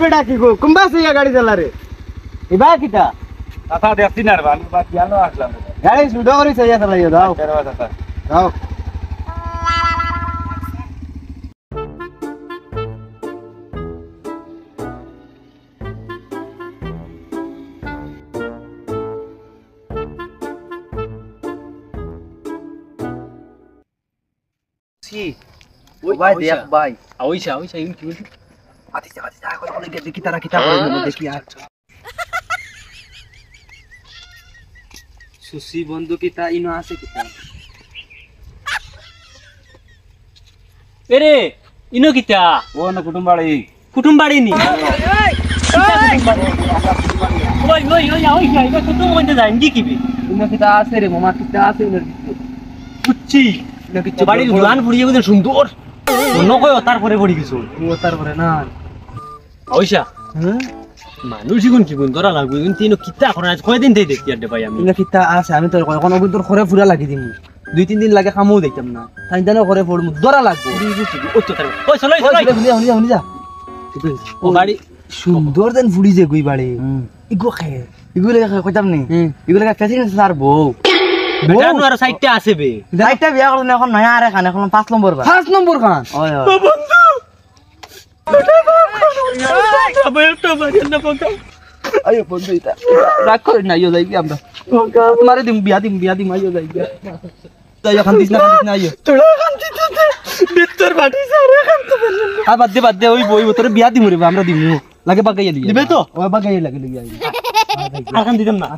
পেটা কি গো কুম্বা সিয়া গাড়ি চালা রে ইবা কিটা কথা দেখছি না রে আমি বাদ জানো আসলাম গাড়ি সুডো করে চাইয়া চালাইও দাও দাও ওই ভাই দেখ ভাই আইসা ইন কি বলছিস আতিসা করে দেখি তারা কিতা করে দেখি আর সুসি বন্ধু কিতা ইনো আছে কিতা এরে ইনো কিতা ও না কুটুম বাড়ি নি ওই আইসা এটা কুটুম মধ্যে যাই কি কিবি ইনো কিতা আছে রে মামা কিতা আছে ইনো বুঝছি ইনো কিতা বাড়ির জোয়ান ফুড়িয়ে বুঝে সুন্দর নকয় তারপরে পড়ি কিছু ও তারপরে না আইসা হ্যাঁ মানুষ গুণ কি গুণ ধরা লাগবে কিন্তু ইনো কিতা এখন আজ কয়দিন থেকে দেখছি আড্ডে ভাই আমি ইনো কিতা আছে আমি তো এখন অবুদ্ধ করে ফুরা লাগি দিমু 2-3 দিন লাগে খামও দেখতাম না তাই জানো করে পড়মু দরা লাগবে ওই তো ওই চলো শুনি যা ও বাড়ি সুন্দর দেন ফুড়ি যে গই বাড়ি ইগো খে ইগুলো কইতাম নি ইগুলো ফেসিং স্যার বউ বেটা নু আর সাইডটা আছে বে সাইডটা বিয়া করলে এখন নয়া আরে খান এখন 5 নম্বর খান 5 নম্বর খান ওই ওই বন্ধু বেটা বাড়ি না পকা আয়ো বন্ধু এটা রাগ করে না আইও যাই কি আমরা তোমারে দিম বিয়া দিম আইও যাই তাই এখন দিস না আইও তোরা কান্তি দিতে ভিতর বাড়ি সারে কান্তি আর বাদ দে ওই বই তোরে বিয়া দিমু রে আমরা দিমু লাগে বাগাইয়া দিই দিবে তো ওই বাগাইয়া লাগে আর কান্তি দিম না